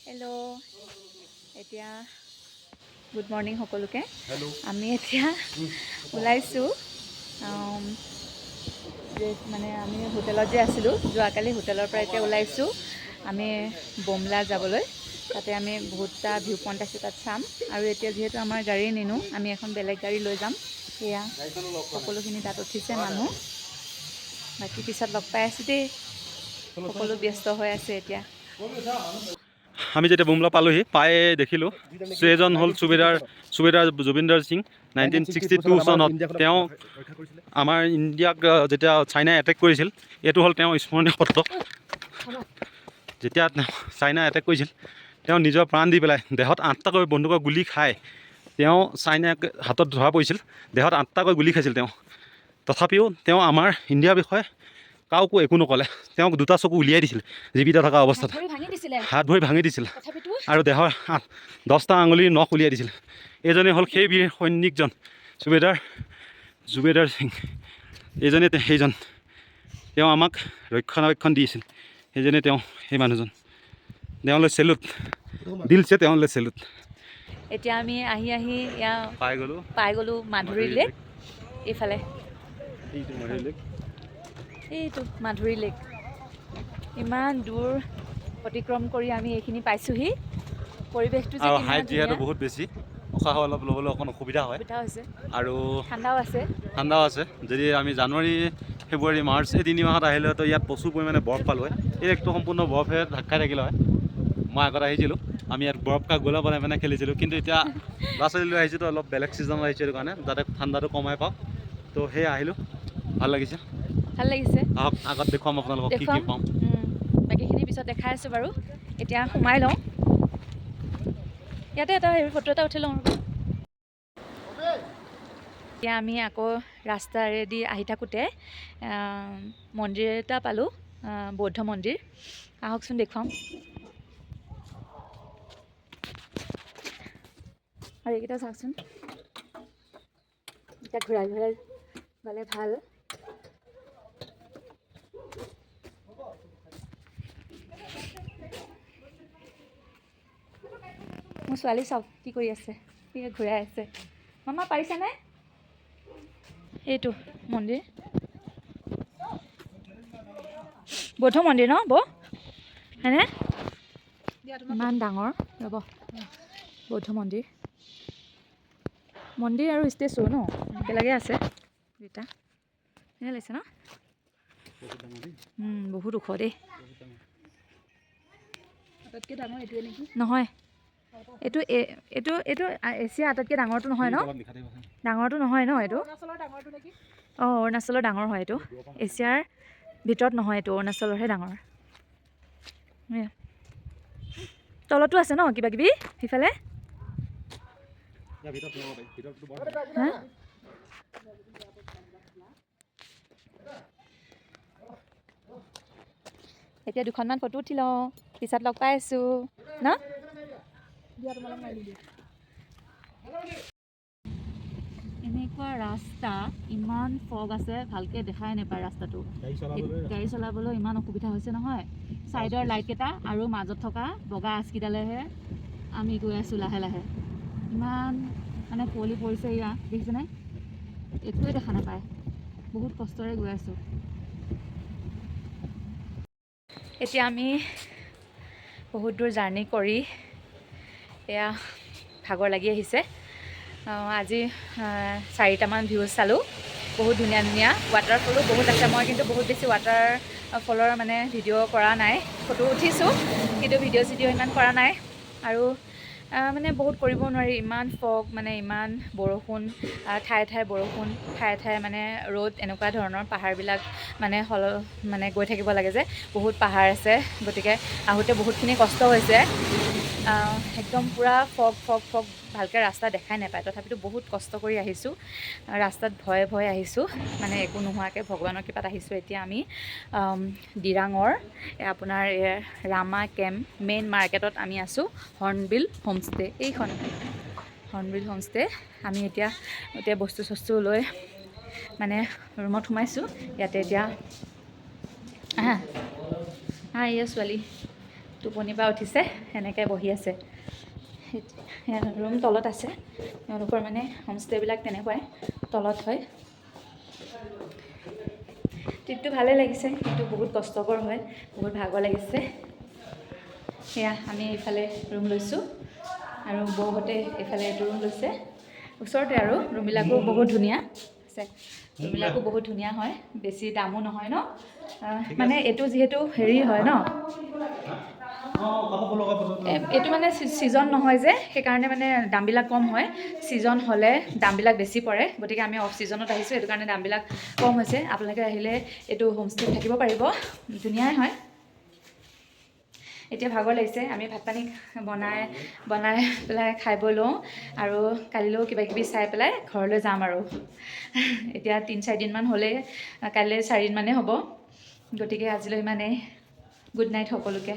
Hello' এতিয়া good morning সকলোকে। আমি এতিয়া ওলাইছোঁ মানে আমি হোটেলত যে আছিলোঁ যোৱাকালি হোটেলৰ পৰা এতিয়া ওলাইছোঁ আমি বোমলা যাবলৈ। তাতে আমি বহুতটা ভিউ পইণ্ট আছে তাত চাম আৰু এতিয়া যিহেতু আমাৰ গাড়ী নিনো আমি এখন বেলেগ গাড়ী লৈ যাম। সেয়া সকলোখিনি তাত উঠিছে মানুহ, বাকী পিছত লগ পাই আছোঁ দেই। সকলো ব্যস্ত হৈ আছে এতিয়া। আমি যেতিয়া বুমলা পালোহি পাই দেখিলোঁ সেইজন হ'ল সুবেদাৰ জুবিন্দৰ সিং। 1962 চনত তেওঁ আমাৰ ইণ্ডিয়াক যেতিয়া চাইনাই এটেক কৰিছিল, এইটো হ'ল তেওঁৰ স্মৰণীয় সত্ৰ। যেতিয়া চাইনাই এটেক কৰিছিল তেওঁ নিজৰ প্ৰাণ দি পেলাই দেহত 8টাকৈ বন্দুকৰ গুলি খাই তেওঁ চাইনাক হাতত ধৰা পৰিছিল, দেহত 8টাকৈ গুলি খাইছিল তেওঁ। তথাপিও তেওঁ আমাৰ ইণ্ডিয়াৰ বিষয়ে কাকো একো নক'লে। তেওঁক 2টা চকু উলিয়াই দিছিল জীৱিত থকা অৱস্থাত, হাত ভৰি ভাঙি দিছিল আৰু দেহৰ 10টা আঙুলিৰ নখ উলিয়াই দিছিল। এইজনে হ'ল সেই বীৰ সৈনিকজন জুবেদাৰ সিং। এইজনে সেইজন তেওঁ আমাক ৰক্ষণাবেক্ষণ দিছিল, সেইজনে সেই মানুহজন। তেওঁলৈ চেলুট দিলছে, তেওঁলৈ চেলুট। এতিয়া আমি আহি এয়া পাই গ'লোঁ মাধুৰী লেক। এইফালে এইটো মাধুৰী লেক। ইমান দূৰ অতিক্ৰম কৰি আমি এইখিনি পাইছোঁহি। পৰিৱেশটো যে হাইট যিহেতু বহুত বেছি, উশাহ অলপ ল'বলৈ অকণ অসুবিধা হয় আৰু ঠাণ্ডাও আছে। যদি আমি জানুৱাৰী ফেব্ৰুৱাৰী মাৰ্চ এই 3 মাহত আহিলে তো ইয়াত প্ৰচুৰ পৰিমাণে বৰফ পালোঁ হয়। এই লেকটো সম্পূৰ্ণ বৰফে ঢাক খাই থাকিলে হয়। মই আগত আহিছিলোঁ, আমি ইয়াত বৰফ খা গোলা বনাই পেলাই খেলিছিলোঁ, কিন্তু এতিয়া ল'ৰা ছোৱালী লৈ আহিছোঁ তো অলপ বেলেগ ছিজনত আহিছোঁ সেইটো কাৰণে, যাতে ঠাণ্ডাটো কমাই পাওঁ। তো সেয়ে আহিলোঁ, ভাল লাগিছে। আহক আগত দেখুৱাম আপোনালোকক কি কি পাম। বাকীখিনি পিছত দেখাই আছোঁ বাৰু। এতিয়া সোমাই লওঁ, ইয়াতে এটা ফটো এটা উঠি লওঁ। এতিয়া আমি আকৌ ৰাস্তাৰেদি আহি থাকোঁতে মন্দিৰ এটা পালোঁ, বৌদ্ধ মন্দিৰ। আহকচোন দেখুৱাম। আৰু এইকেইটা চাওকচোন, এতিয়া ঘূৰাই গ'লে ভাল। মোৰ ছোৱালী চাওক কি কৰি আছে, কি ঘূৰাই আছে। মামা পাৰিছেনে? এইটো মন্দিৰ, বৌদ্ধ মন্দিৰ ন বৌ, হয়নে? ইমান ডাঙৰ, ৰ'ব। বৌদ্ধ মন্দিৰ আৰু ষ্টেচু ন একেলগে আছে দুইটা। ধুনীয়া লাগিছে ন? বহুত ওখ দেই। আটাইতকৈ ডাঙৰ এইটোৱে নেকি? নহয়, এইটো এছিয়াৰ আটাইতকৈ ডাঙৰটো নহয় ন? ডাঙৰটো নহয় ন এইটো? অঁ, অৰুণাচলৰ ডাঙৰ হয় এইটো, এছিয়াৰ ভিতৰত নহয় এইটো, অৰুণাচলৰহে ডাঙৰ। তলতো আছে ন কিবা কিবি সিফালে? এতিয়া 2খনমান ফটো উঠি লওঁ, পিছত লগ পাই আছোঁ ন? এনেকুৱা ৰাস্তা, ইমান ফগ আছে, ভালকৈ দেখাই নাপায় ৰাস্তাটো। গাড়ী চলাবলৈ ইমান অসুবিধা হৈছে নহয়। ছাইডৰ লাইটকেইটা আৰু মাজত থকা বগা আঁচকেইডালেহে আমি গৈ আছোঁ লাহে লাহে। ইমান মানে কুঁৱলী পৰিছে, এয়া দেখিছেনে? একোৱে দেখা নাপায়, বহুত কষ্টৰে গৈ আছোঁ। এতিয়া আমি বহুত দূৰ জাৰ্ণি কৰি এয়া ভাগৰ লাগি আহিছে। আজি 4টামান ভিউজ চালোঁ, বহুত ধুনীয়া ধুনীয়া। ৱাটাৰফলো বহুত আছে, মই কিন্তু বহুত বেছি ৱাটাৰফলৰ মানে ভিডিঅ' কৰা নাই। ফটো উঠিছোঁ কিন্তু ভিডিঅ' চিডিঅ' ইমান কৰা নাই। আৰু মানে বহুত কৰিব নোৱাৰি, ইমান ফগ, মানে ইমান বৰষুণ, ঠায়ে ঠায়ে বৰষুণ, ঠায়ে ঠায়ে মানে ৰ'দ, এনেকুৱা ধৰণৰ। পাহাৰবিলাক মানে গৈ থাকিব লাগে যে, বহুত পাহাৰ আছে, গতিকে আহোঁতে বহুতখিনি কষ্ট হৈছে। একদম পূৰা ফগ, ভালকৈ ৰাস্তা দেখাই নাপায়। তথাপিতো বহুত কষ্ট কৰি আহিছোঁ, ৰাস্তাত ভয়ে আহিছোঁ, মানে একো নোহোৱাকৈ ভগৱানৰ কৃপাত আহিছোঁ। এতিয়া আমি দিৰাঙৰ আপোনাৰ ৰামা কেম্প মেইন মাৰ্কেটত আমি আছোঁ। হৰ্ণবিল হোমষ্টে, এইখন হৰ্ণবিল হোমষ্টে। আমি এতিয়া বস্তু চস্তু লৈ মানে ৰুমত সোমাইছোঁ। ইয়াতে এতিয়া এয়া ছোৱালী টোপনিৰ পৰা উঠিছে, সেনেকৈ বহি আছে। ৰুম তলত আছে, তেওঁলোকৰ মানে হোমষ্টেবিলাক তেনেকুৱাই তলত হয়। ট্ৰিপটো ভালেই লাগিছে, কিন্তু বহুত কষ্টকৰ হয়, বহুত ভাগৰ লাগিছে। সেয়া আমি এইফালে ৰুম লৈছোঁ আৰু বৌহঁতে এইফালে এইটো ৰুম লৈছে। ওচৰতে আৰু ৰুমবিলাকো বহুত ধুনীয়া আছে, ৰুমবিলাকো বহুত ধুনীয়া হয়, বেছি দামো নহয় ন। মানে এইটো যিহেতু হেৰি হয় ন, এইটো মানে ছিজন নহয় যে, সেইকাৰণে মানে দামবিলাক কম হয়। ছিজন হ'লে দামবিলাক বেছি পৰে, গতিকে আমি অফ ছিজনত আহিছোঁ, সেইটো কাৰণে দামবিলাক কম হৈছে। আপোনালোকে আহিলে এইটো হোমষ্টেত থাকিব পাৰিব, ধুনীয়াই হয়। এতিয়া ভাগৰ লাগিছে, আমি ভাত পানী বনাই পেলাই খাই বৈ লওঁ আৰু কালিলৈও কিবাকিবি চাই পেলাই ঘৰলৈ যাম আৰু। এতিয়া 3-4 দিনমান হ'লেই, কাইলৈ 4 দিনমানেই হ'ব। গতিকে আজিলৈ ইমানেই। গুড নাইট সকলোকে।